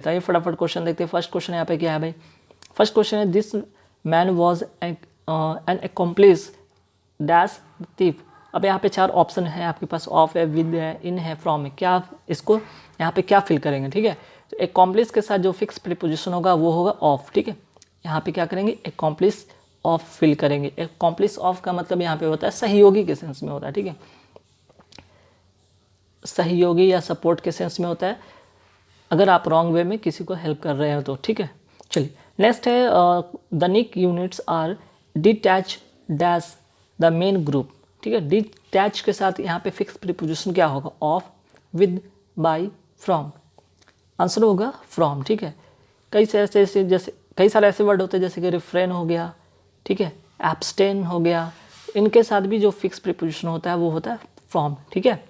बताइए फटाफट क्वेश्चन देखते हैं। फर्स्ट क्वेश्चन यहाँ पे क्या है भाई? फर्स्ट क्वेश्चन है this man was an accomplish dash thief. अब यहाँ पे 4 ऑप्शन है आपके पास, ऑफ है, विद है, इन है, फ्रॉम है। क्या आप इसको यहाँ पे क्या फिल करेंगे? ठीक है, तो अकम्प्लिस के साथ जो फिक्स प्रीपोजिशन होगा वो होगा ऑफ। ठीक है, यहाँ पे क्या करेंगे? अकम्प्लिस ऑफ फिल करेंगे। अकम्प्लिस ऑफ का मतलब यहाँ पे होता है सहयोगी के सेंस में होता है। ठीक है, सहयोगी या सपोर्ट के सेंस में होता है, अगर आप रॉन्ग वे में किसी को हेल्प कर रहे हो तो। ठीक है, चलिए नेक्स्ट है the nick units are detach dash the main group. ठीक है, डिटैच के साथ यहाँ पे फिक्स प्रीपोजिशन क्या होगा? Of, with, by, from. Answer होगा फ्रॉम। ठीक है, कई सारे ऐसे वर्ड होते हैं जैसे कि रिफ्रेन हो गया, ठीक है, एब्सटेन हो गया, इनके साथ भी जो फिक्स प्रीपोजिशन होता है वो होता है फ्रॉम। ठीक है,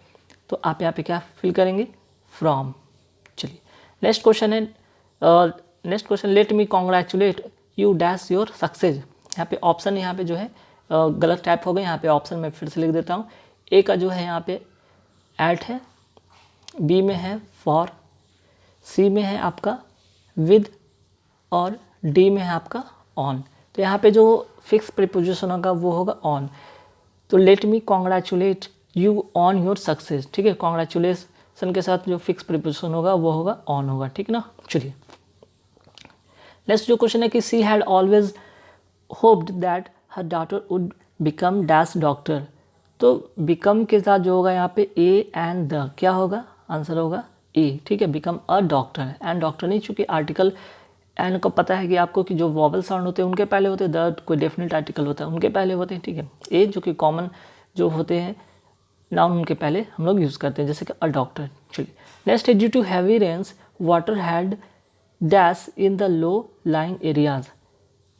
तो आप यहाँ पे क्या फिल करेंगे? फ्रॉम। चलिए नेक्स्ट क्वेश्चन है, next question, let me congratulate you dash your success. यहाँ पे ऑप्शन यहाँ पे जो है गलत टाइप हो गए। यहाँ पे ऑप्शन मैं फिर से लिख देता हूँ। ए का जो है यहाँ पे एट है, बी में है फॉर, सी में है आपका विद, और डी में है आपका ऑन। तो यहाँ पे जो फिक्स प्रीपोजिशन होगा वो होगा ऑन। तो let me congratulate you on your success. ठीक है, कॉन्ग्रेचुलेसन के साथ जो फिक्स प्रीपोजिशन होगा वो होगा ऑन होगा। ठीक ना, चलिए नेक्स्ट जो क्वेश्चन है कि she had always hoped that her daughter would become dash doctor. तो बिकम के साथ जो होगा यहाँ पे ए एंड द, क्या होगा? आंसर होगा ए। ठीक है, become a doctor, and doctor नहीं, चूंकि आर्टिकल एंड को पता है कि आपको कि जो वॉवल साउंड होते हैं उनके पहले होते हैं, द कोई डेफिनेट आर्टिकल होता है उनके पहले होते हैं। ठीक है, ए जो कि कॉमन जो होते हैं नाउन उनके पहले हम लोग यूज़ करते हैं, जैसे कि अ डॉक्टर। चलिए नेक्स्ट है due to heavy rains water had dash in the low lying areas.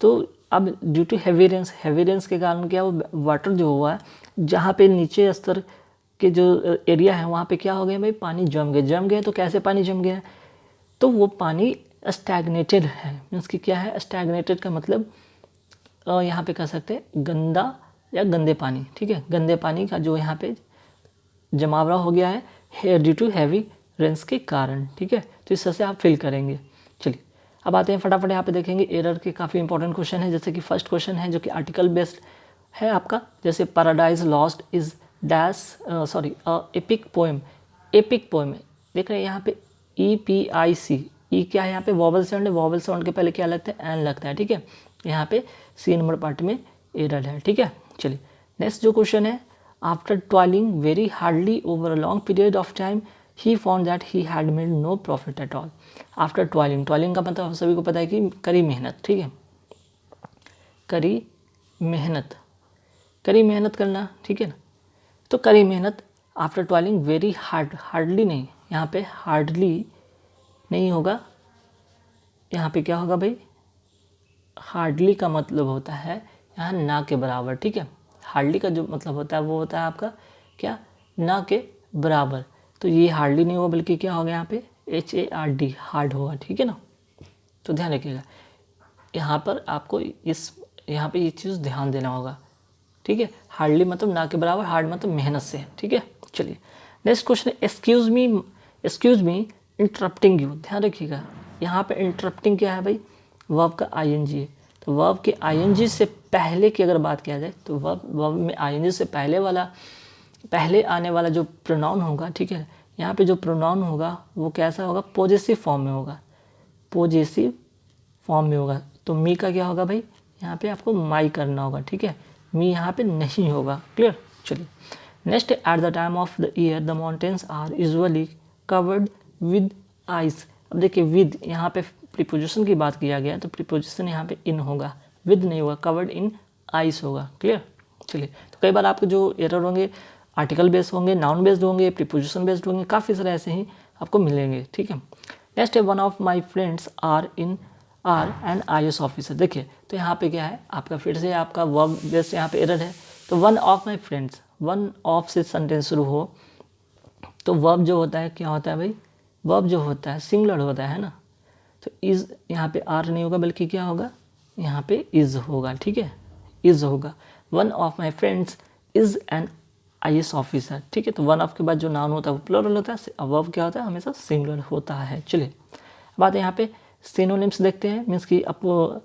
तो अब ड्यू टू हैवी रेन्स के कारण क्या वो वाटर जो हुआ है जहाँ पे नीचे स्तर के जो एरिया है वहाँ पे क्या हो गया भाई? पानी जम गए। तो कैसे पानी जम गया? तो वो पानी स्टैग्नेटेड है। मीन्स कि क्या है? स्टैग्नेटेड का मतलब यहाँ पे कह सकते हैं गंदा या गंदे पानी। ठीक है, गंदे पानी का जो यहाँ पे जमावड़ा हो गया है ड्यू टू हैवी रेन्स के कारण। ठीक है, तो इस तरह से आप फिल करेंगे। चलिए अब आते हैं फटाफट, यहाँ पे देखेंगे एरर के काफ़ी इंपॉर्टेंट क्वेश्चन है। जैसे कि फर्स्ट क्वेश्चन है जो कि आर्टिकल बेस्ड है आपका, जैसे paradise lost is dash sorry epic poem. Epic poem देख रहे हैं यहाँ पे EPIC, ई क्या है यहाँ पे? वॉवल साउंड है, वॉवल साउंड के पहले क्या लगता है? एन लगता है। ठीक है, यहाँ पे सी नंबर पार्ट में एरर है। ठीक है, चलिए नेक्स्ट जो क्वेश्चन है, after toiling very hardly over a long period of time he found that he had made no profit at all. After toiling का मतलब आप सभी को पता है कि कड़ी मेहनत। ठीक है, कड़ी मेहनत करना। ठीक है ना, तो कड़ी मेहनत आफ्टर टॉयलिंग वेरी हार्डली नहीं, यहाँ पे हार्डली नहीं होगा, यहाँ पे क्या होगा भाई? हार्डली का मतलब होता है यहाँ ना के बराबर। ठीक है, हार्डली का जो मतलब होता है वो होता है आपका क्या? ना के बराबर। तो ये हार्डली नहीं होगा बल्कि क्या होगा यहाँ पे? HARD, हार्ड होगा। ठीक है ना, तो ध्यान रखिएगा यहाँ पर आपको यहाँ पे ये चीज़ ध्यान देना होगा। ठीक है, हार्डली मतलब ना के बराबर, हार्ड मतलब मेहनत से। ठीक है, चलिए next question, excuse me interrupting you. ध्यान रखिएगा यहाँ पे इंटरप्टिंग क्या है भाई? वर्ब का ING है। तो वर्ब के ING से पहले की अगर बात किया जाए तो वर्ब में ING से पहले आने वाला जो प्रोनाउन होगा, ठीक है, यहाँ पे जो प्रोनाउन होगा वो कैसा होगा? पॉजेसिव फॉर्म में होगा, पॉजेसिव फॉर्म में होगा। तो मी का क्या होगा भाई? यहाँ पे आपको माई करना होगा। ठीक है, मी यहाँ पे नहीं होगा। क्लियर, चलिए next, at the time of the year the mountains are usually covered with ice. अब देखिए विद, यहाँ पे प्रीपोजिशन की बात किया गया तो प्रीपोजिशन यहाँ पे इन होगा, विद नहीं होगा, कवर्ड इन आइस होगा। क्लियर, चलिए तो कई बार आपके जो एरर होंगे आर्टिकल बेस्ड होंगे, नाउन बेस्ड होंगे, प्रीपोजिशन बेस्ड होंगे, काफ़ी सारे ऐसे ही आपको मिलेंगे। ठीक है, नेक्स्ट है one of my friends are an IAS officer. देखिए तो यहाँ पे क्या है आपका? फिर से आपका वर्ब बेस्ड यहाँ पे एरर है। तो one of my friends, one of से सेंटेंस शुरू हो तो वर्ब जो होता है क्या होता है भाई? वर्ब जो होता है सिंगुलर होता है ना, तो इज़ यहाँ पे आर नहीं होगा बल्कि क्या होगा? यहाँ पे इज़ होगा। ठीक है, इज़ होगा। One of my friends is an IAS officer. ठीक है, तो वन ऑफ के बाद जो नाउन होता है वो प्लूरल होता है, वर्ब क्या होता है? हमेशा सिंगुलर होता है। चलिए बात है यहाँ पे सिनोनिम्स देखते हैं, मीन्स कि आपको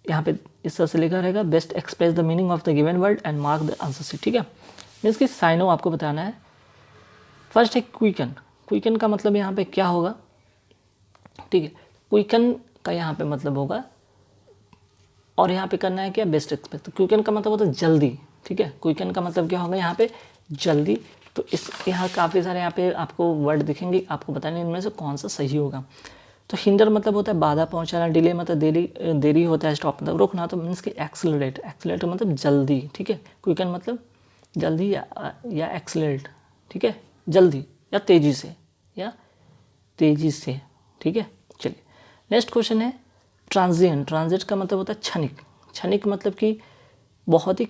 यहाँ पे इस तरह से लिखा रहेगा, best express the meaning of the given word and mark the answer sheet, ठीक है। मीन्स कि साइनो आपको बताना है। फर्स्ट है क्विकन। क्विकन का मतलब यहाँ पे क्या होगा, ठीक है, क्विकन का यहाँ पे मतलब होगा, और यहाँ पे करना है क्या, बेस्ट एक्सप्रेस। तो क्विकन का मतलब होता है जल्दी, ठीक है, क्विकन का मतलब क्या होगा यहाँ पे, जल्दी। तो इस यहाँ काफ़ी सारे यहाँ पे आपको वर्ड दिखेंगे, आपको बताने इनमें से कौन सा सही होगा। तो हिंडर मतलब होता है बाधा पहुँचाना, डिले मतलब देरी होता है, स्टॉप मतलब रोकना। तो मीन्स कि एक्सेलरेट, एक्सेलरेट मतलब जल्दी, ठीक है। क्विकन मतलब जल्दी या एक्सेलरेट, ठीक है, जल्दी या तेज़ी से, ठीक है। चलिए नेक्स्ट क्वेश्चन है ट्रांजिएंट। ट्रांजिएंट का मतलब होता है क्षणिक। क्षणिक मतलब कि बहुत ही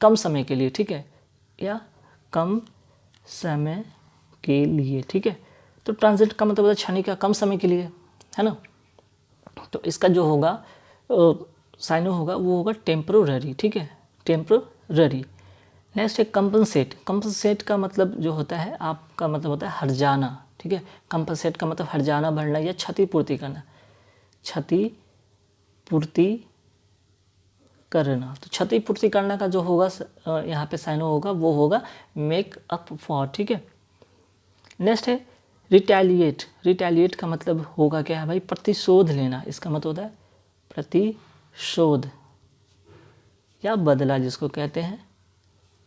कम समय के लिए, ठीक है, या कम समय के लिए, ठीक है। तो ट्रांजिट का मतलब होता है क्षणिक या कम समय के लिए, है ना। तो इसका जो होगा साइनो होगा वो होगा टेम्पररी, ठीक है, टेम्पररी। नेक्स्ट है कंपनसेट। कंपनसेट का मतलब जो होता है आपका मतलब होता है हर्जाना, ठीक है। कंपनसेट का मतलब हर्जाना, भरना या क्षतिपूर्ति करना, क्षतिपूर्ति करना। तो क्षतिपूर्ति करना का जो होगा यहाँ पे साइनो होगा वो होगा मेक अप फॉर, ठीक है। नेक्स्ट है रिटेलिएट। रिटेलिएट का मतलब होगा क्या है भाई, प्रतिशोध लेना। इसका मतलब होता है प्रतिशोध या बदला, जिसको कहते हैं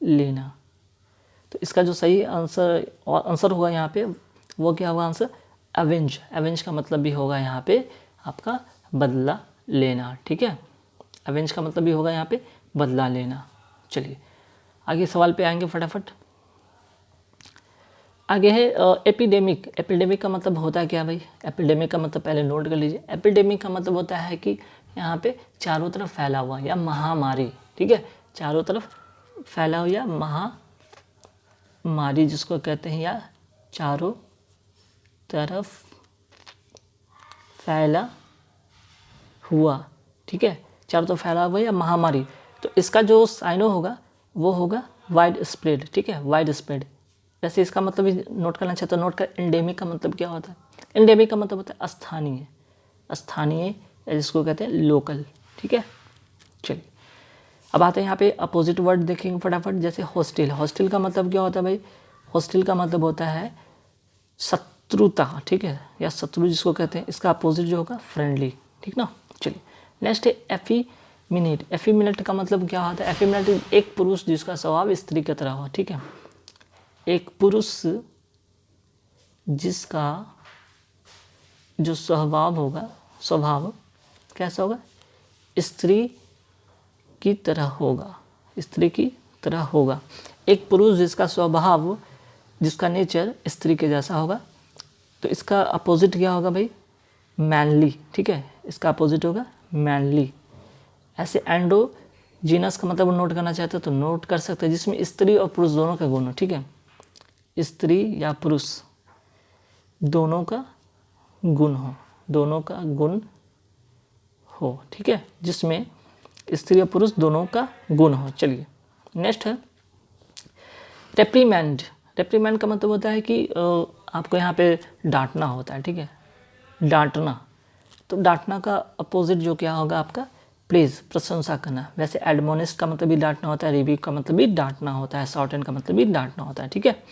लेना। तो इसका जो सही आंसर होगा यहाँ पे वो क्या होगा आंसर, अवेंज। अवेंज का मतलब भी होगा यहाँ पे आपका बदला लेना, ठीक है। अवेंज का मतलब भी होगा यहाँ पे बदला लेना। चलिए आगे सवाल पे आएंगे फटाफट। आगे है एपिडेमिक। एपिडेमिक का मतलब होता है क्या भाई, एपिडेमिक का मतलब पहले नोट कर लीजिए। एपिडेमिक का मतलब होता है कि यहाँ पे चारों तरफ फैला हुआ या महामारी, ठीक है, चारों तरफ फैला हुआ या महामारी जिसको कहते हैं, या चारों तरफ फैला हुआ, ठीक है, चारों तरफ फैला हुआ या महामारी। तो इसका जो साइनो होगा वो होगा वाइड स्प्रेड, ठीक है, वाइड स्प्रेड। वैसे इसका मतलब भी नोट करना चाहता हूँ, नोट कर। एंडेमिक का मतलब क्या होता है, एंडेमिक का मतलब होता है स्थानीय, स्थानीय या जिसको कहते हैं लोकल, ठीक है। चलिए अब आते हैं यहाँ पे अपोजिट वर्ड देखेंगे फटाफट। जैसे हॉस्टिल। हॉस्टिल का मतलब क्या होता है भाई, हॉस्टिल का मतलब होता है शत्रुता, ठीक है, या शत्रु जिसको कहते हैं। इसका अपोजिट जो होगा फ्रेंडली, ठीक ना। चलिए नेक्स्ट है एफीमिनेट। एफीमिनेट का मतलब क्या होता है, एफीमिनेट एक पुरुष जिसका स्वभाव स्त्री की तरह हो, ठीक है, एक पुरुष जिसका जो स्वभाव होगा, स्वभाव कैसा होगा, स्त्री की तरह होगा, स्त्री की तरह होगा। एक पुरुष जिसका स्वभाव, जिसका नेचर स्त्री के जैसा होगा। तो इसका अपोजिट क्या होगा भाई, मैनली, ठीक है, इसका अपोजिट होगा मैनली। ऐसे एंडोजीनस का मतलब नोट करना चाहते हो तो नोट कर सकते हैं, जिसमें स्त्री और पुरुष दोनों का गुण हो, ठीक है, स्त्री या पुरुष दोनों का गुण हो, दोनों का गुण हो, ठीक है, जिसमें स्त्री और पुरुष दोनों का गुण हो। चलिए नेक्स्ट है रेप्रीमेंड। रेप्रीमेंड का मतलब होता है कि आपको यहाँ पे डांटना होता है, ठीक है, डांटना। तो डांटना का अपोजिट जो क्या होगा आपका प्रेज, प्रशंसा करना। वैसे एडमोनिश का मतलब भी डांटना होता है, रिव्यू का मतलब भी डांटना होता है, शॉर्टन का मतलब भी डांटना होता है, ठीक है।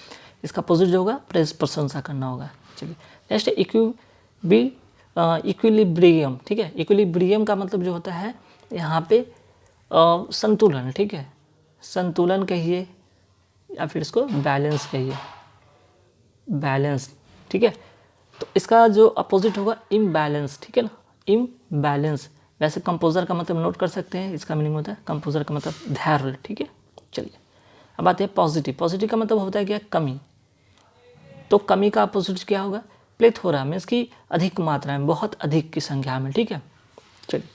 इसका अपोजिट जो होगा प्रेज, प्रशंसा करना होगा। चलिए नेक्स्ट है इक्विलिब्रियम, ठीक है। इक्विलिब्रियम का मतलब जो होता है यहाँ पे संतुलन, ठीक है, संतुलन कहिए या फिर इसको बैलेंस कहिए, बैलेंस, ठीक है। तो इसका जो अपोजिट होगा इम्बैलेंस, ठीक है ना, इम्बैलेंस। वैसे कंपोजर का मतलब नोट कर सकते हैं, इसका मीनिंग होता है कंपोजर का मतलब धैर्य, ठीक है। चलिए अब आते हैं पॉजिटिव। पॉजिटिव का मतलब होता है क्या, कमी। तो कमी का अपोजिट क्या होगा, प्लेथोरा, मीन्स की अधिक मात्रा में, बहुत अधिक की संख्या में, ठीक है। चलिए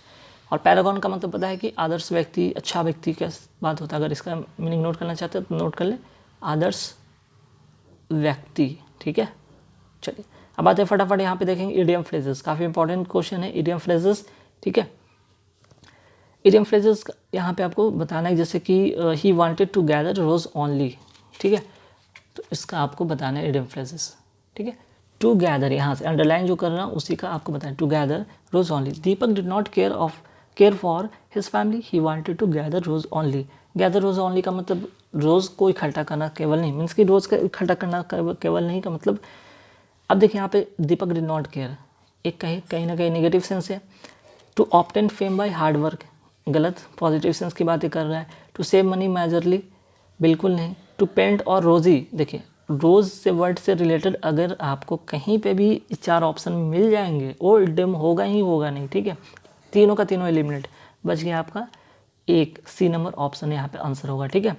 और पैरागॉन का मतलब पता है कि आदर्श व्यक्ति, अच्छा व्यक्ति का बात होता है। अगर इसका मीनिंग नोट करना चाहते हो तो नोट कर ले, आदर्श व्यक्ति, ठीक है। चलिए अब आते हैं फटाफट यहाँ पे देखेंगे इडियम फ्रेजेस। काफ़ी इंपॉर्टेंट क्वेश्चन है इडियम फ्रेजेस, ठीक है। इडियम फ्रेजेस यहाँ पे आपको बताना है, जैसे कि he wanted to gather rose only, ठीक है। तो इसका आपको बताना है इडियम फ्रेजेस, ठीक है। टुगेदर, यहाँ से अंडरलाइन जो कर रहा हूँ उसी का आपको बताएं, together rose only. Deepak did not care for his family, he wanted to gather rose only. Gather rose only का मतलब रोज को इकट्ठा करना केवल नहीं, मीन्स कि रोज का इकट्ठा करना केवल नहीं का मतलब, अब देखिए यहाँ पे दीपक डिड नॉट केयर, एक कहीं ना कहीं नेगेटिव सेंस है। To obtain fame by hard work, गलत, पॉजिटिव सेंस की बातें कर रहा है। टू सेव मनी मेजरली, बिल्कुल नहीं। टू पेंट और रोजी, देखिए रोज से वर्ड से रिलेटेड अगर आपको कहीं पे भी 4 ऑप्शन मिल जाएंगे, वो इडियम होगा ही होगा नहीं, ठीक है। तीनों का तीनों एलिमिनेट, बच गया आपका एक, सी नंबर ऑप्शन यहाँ पे आंसर होगा, ठीक है।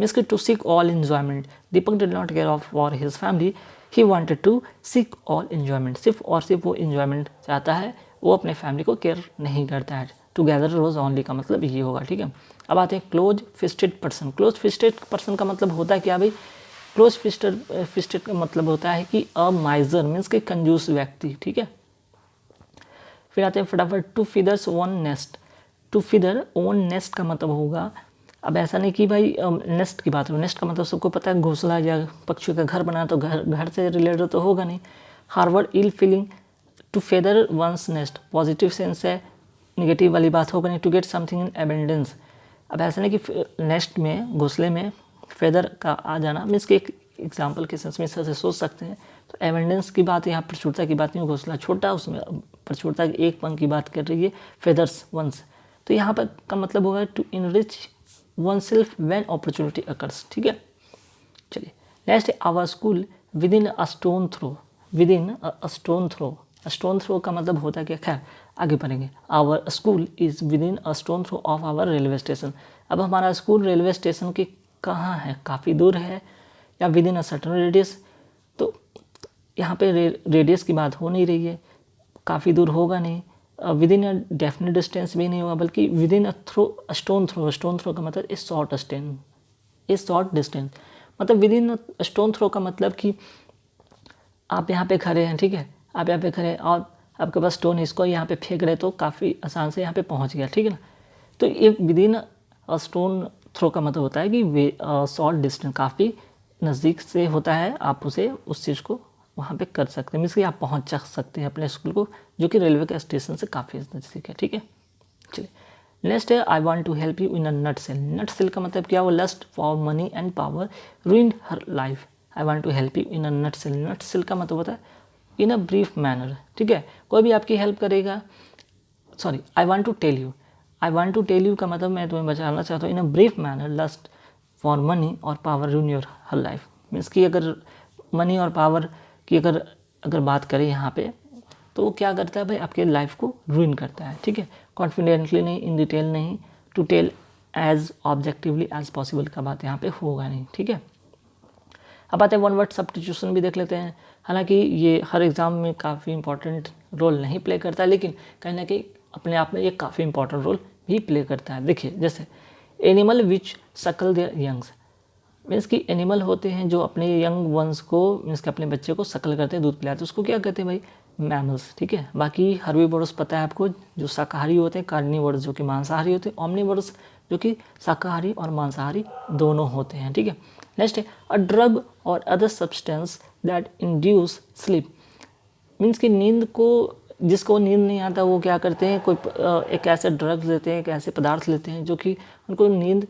मीन्स कि to seek all enjoyment, Deepak did not care of for his family, he wanted to seek all enjoyment, सिर्फ और सिर्फ वो एन्जॉयमेंट चाहता है, वो अपने फैमिली को केयर नहीं करता है। टुगेदर रोज ओनली का मतलब ये होगा, ठीक है। अब आते हैं close fisted person. Close fisted person का मतलब होता है क्या भाई, क्लोज फिस्टेड का मतलब होता है कि अ माइजर, मीन्स कि कंजूस व्यक्ति, ठीक है। फिर आते हैं फटाफट, to feathers one nest. To feather own nest का मतलब होगा, अब ऐसा नहीं कि भाई नेस्ट की बात हो, नेस्ट का मतलब सबको पता है घोंसला या पक्षियों का घर बना, तो घर से रिलेटेड तो होगा नहीं। हार्वर्ड ill feeling, to feather one's nest positive sense है, निगेटिव वाली बात होगा नहीं। To get something in abundance, अब ऐसा नहीं कि नेस्ट में घोंसले में फेदर का आ जाना, मीन्स कि एक एग्जाम्पल के सेंस में इस तरह से सोच सकते हैं। तो एबेंडेंस की बात यहाँ प्रचुरता की बात नहीं, घोंसला छोटा, उसमें प्रचुरता की एक पंख की बात कर रही है, फेदर्स वंस। तो यहाँ पर का मतलब होगा टू इनरिच वन सेल्फ व्हेन अपॉर्चुनिटी अकर्स, ठीक है। चलिए next, our school within a stone throw. Within a stone throw, stone throw का मतलब होता है क्या, खैर आगे पढ़ेंगे। Our school is within a stone throw of our railway station. अब हमारा स्कूल रेलवे स्टेशन के कहाँ है, काफ़ी दूर है या with in a certain radius, तो यहाँ पे रेडियस की बात हो नहीं रही है, काफ़ी दूर होगा नहीं, within a definite distance भी नहीं होगा, बल्कि within a stone throw. Stone throw का मतलब इस शॉर्ट डिस्टेंस, मतलब विद इन स्टोन थ्रो का मतलब कि आप यहाँ पे खड़े हैं, ठीक है, आप यहाँ पे खड़े हैं और आपके पास स्टोन है, इसको यहाँ पे फेंक रहे तो काफ़ी आसान से यहाँ पे पहुँच गया, ठीक है ना। तो ये विद इन स्टोन थ्रो का मतलब होता है कि वे शॉर्ट डिस्टेंस, काफ़ी नज़दीक से होता है, आप उसे उस चीज़ को वहाँ पे कर सकते हैं, मीन्स कि आप पहुँच सकते हैं अपने स्कूल को, जो कि रेलवे के स्टेशन से काफ़ी नज़दीक है, ठीक है। चलिए नेक्स्ट है, I want to help you in a nutshell. Nutshell का मतलब क्या, वो lust for money and power ruined her life. I want to help you in a nutshell. Nutshell का मतलब होता है इन a brief manner, ठीक है, कोई भी आपकी हेल्प करेगा। Sorry, I want to tell you, I want to tell you का मतलब मैं तुम्हें बताना चाहता हूँ in a brief manner lust for money और power ruin your her life. Means कि अगर मनी और पावर की अगर बात करें यहाँ पे, तो वो क्या करता है भाई, आपके लाइफ को रूइन करता है, ठीक है। कॉन्फिडेंटली नहीं, इन डिटेल नहीं, to tell as objectively as possible का बात यहाँ पे होगा नहीं, ठीक है। अब आते हैं वन वर्ड सब्स्टिट्यूशन भी देख लेते हैं। हालांकि ये हर एग्ज़ाम में काफ़ी इंपॉर्टेंट रोल नहीं प्ले करता है, लेकिन कहीं ना कहीं अपने आप में ये काफ़ी इंपॉर्टेंट रोल भी प्ले करता है। देखिए जैसे एनिमल विच सकल देयर यंग्स, मीन्स कि एनिमल होते हैं जो अपने यंग वंस को, मीन्स कि अपने बच्चे को सकल करते हैं, दूध पिलाते हैं, उसको क्या कहते हैं भाई, मैमल्स, ठीक है। बाकी हर्बीवोरस पता है आपको, जो शाकाहारी होते हैं, कार्निवोरस जो कि मांसाहारी होते हैं, ओमनिवोरस जो कि शाकाहारी और मांसाहारी दोनों होते हैं, ठीक है। नेक्स्ट है अ ड्रग और other substance that induce sleep, means कि नींद को, जिसको नींद नहीं आता वो क्या करते हैं, कोई एक ऐसे ड्रग्स लेते हैं, एक ऐसे पदार्थ लेते हैं जो कि उनको नींद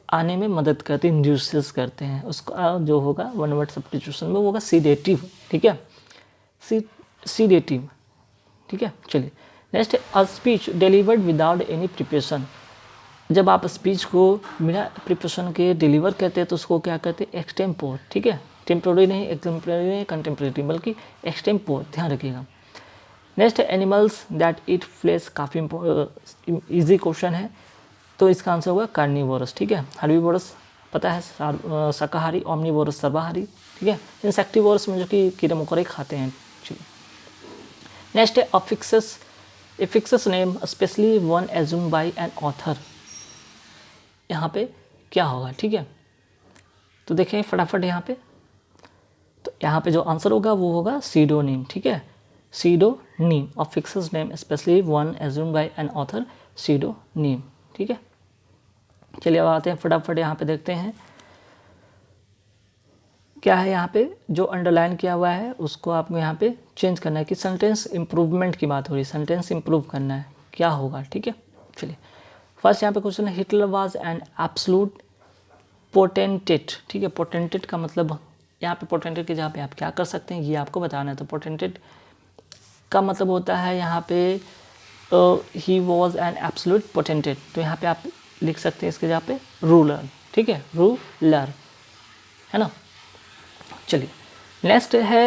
आने में मदद करते हैं, इंड्यूसेस करते हैं। उसका जो होगा वन वर्ड सब्स्टिट्यूशन में वो होगा सीडेटिव, ठीक है, सीडेटिव, ठीक है। चलिए नेक्स्ट है a speech delivered without any preparation. जब आप स्पीच को बिना प्रिपरेशन के डिलीवर करते हैं तो उसको क्या कहते हैं, एक्सटेम्पोर, ठीक है। टेम्पोररी नहीं, एक्सटेम्पोररी नहीं, कंटेम्प्रेरी, बल्कि एक्सटेम्पोर, ध्यान रखिएगा। नेक्स्ट है एनिमल्स दैट ईट फ्लेश, काफ़ी ईजी क्वेश्चन है, तो इसका आंसर होगा कार्निवोरस, ठीक है। हर्बीवोरस पता है शाकाहारी, ओमनिवोरस सर्वाहारी, ठीक है। इंसेक्टिवोरस में जो कि कीड़े मकोड़े खाते हैं। नेक्स्ट है a fictitious, fictitious name especially one assume by an author, यहाँ पे क्या होगा, ठीक है। तो देखें फटाफट यहाँ पे, तो यहाँ पे जो आंसर होगा वो होगा सीडोनीम, ठीक है, pseudonym, a fictitious name especially one assume by an author, pseudonym, ठीक है। चलिए अब आते हैं फटाफट यहाँ पे देखते हैं क्या है यहाँ पे जो अंडरलाइन किया हुआ है उसको आपको यहाँ पे चेंज करना है कि सेंटेंस इम्प्रूवमेंट की बात हो रही है, सेंटेंस इम्प्रूव करना है, क्या होगा, ठीक है। चलिए फर्स्ट यहाँ पे क्वेश्चन है, हिटलर वाज एन एब्सोल्यूट पोटेंटेट, ठीक है। पोटेंटेट का मतलब यहाँ पे पोटेंटेट की जगह पे आप क्या कर सकते हैं ये आपको बताना है। तो पोटेंटेट का मतलब होता है यहाँ पे ही वॉज एन एब्सोल्यूट पोटेंटेट, तो यहाँ पे आप लिख सकते हैं इसके जगह पे रूलर, ठीक है, रूलर, है ना। चलिए नेक्स्ट है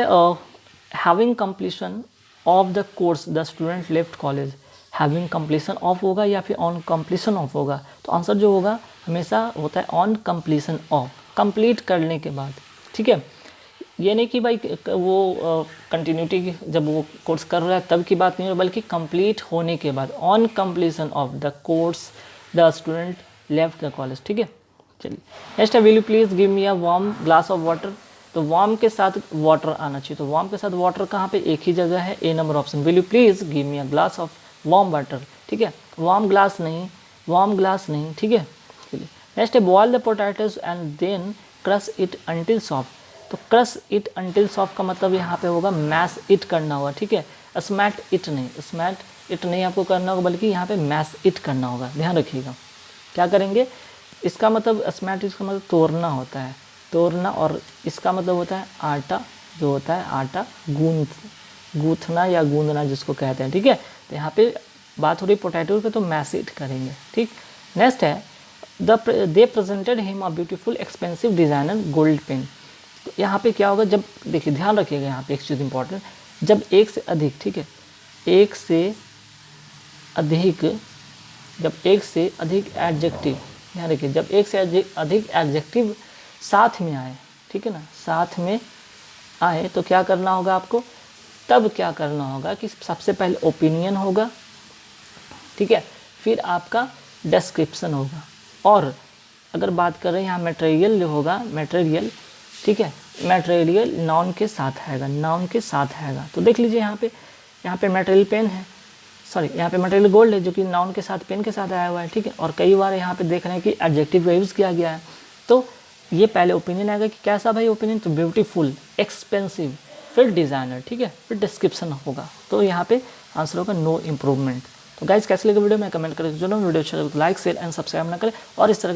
having completion of the course the student left college. Having completion of होगा या फिर ऑन कंप्लीशन ऑफ होगा, तो आंसर जो होगा हमेशा होता है ऑन कंप्लीशन ऑफ, कंप्लीट करने के बाद, ठीक है। ये नहीं कि भाई वो कंटिन्यूटी जब वो कोर्स कर रहा है तब की बात नहीं है, बल्कि कंप्लीट होने के बाद, on completion of the course the student left the college, ठीक है। चलिए नेक्स्ट है, will you please give me a warm glass of water. तो वार्म के साथ वाटर आना चाहिए, तो वार्म के साथ वाटर कहाँ पे, एक ही जगह है, A number option. Will you please give me a glass of warm water, ठीक है, वार्म ग्लास नहीं, वार्म ग्लास नहीं, ठीक है। चलिए नेक्स्ट है, boil the potatoes and then crush it until soft. तो क्रश इट अंटिल सॉफ्ट का मतलब यहाँ पे होगा मैश इट करना होगा, ठीक है, स्मैट इट नहीं, स्मैट इट नहीं आपको करना होगा, बल्कि यहाँ पे मैश इट करना होगा, ध्यान रखिएगा। क्या करेंगे, इसका मतलब स्मैट इट का मतलब तोड़ना होता है, तोड़ना, और इसका मतलब होता है आटा, जो होता है आटा गूंथना या गूंदना जिसको कहते हैं, ठीक है। तो यहाँ पे बात हो रही पोटैटो की, तो मैश इट करेंगे, ठीक। नेक्स्ट है, they presented him a beautiful expensive designer gold pen. तो यहाँ पे क्या होगा, जब देखिए ध्यान रखिएगा यहाँ पे एक चीज़ इंपॉर्टेंट, जब एक से अधिक, ठीक है, एक से अधिक, जब एक से अधिक एडजेक्टिव, ध्यान रखिए, जब एक से अधिक एडजेक्टिव साथ में आए, ठीक है ना, साथ में आए, तो क्या करना होगा आपको, तब क्या करना होगा कि सबसे पहले ओपिनियन होगा, ठीक है, फिर आपका डिस्क्रिप्शन होगा, और अगर बात कर रहे हैं यहाँ मटेरियल जो होगा, मटेरियल, ठीक है, मटेरियल नाउन के साथ आएगा, नाउन के साथ आएगा। तो देख लीजिए यहाँ पे मटेरियल पेन है, सॉरी यहाँ पे मटेरियल गोल्ड है जो कि नाउन के साथ पेन के साथ आया हुआ है, ठीक है। और कई बार यहाँ पे देख रहे हैं कि एडजेक्टिव का यूज़ किया गया है, तो ये पहले ओपिनियन आएगा कि कैसा भाई ओपिनियन, तो ब्यूटीफुल, एक्सपेंसिव, फिर डिज़ाइनर, ठीक है, फिर डिस्क्रिप्शन होगा। तो यहाँ पे आंसर होगा नो इम्प्रूवमेंट। तो गाइज कैसे लगे वीडियो में कमेंट करें, जो वीडियो अच्छा लगे लाइक शेयर एंड सब्सक्राइब ना करें, और इस तरह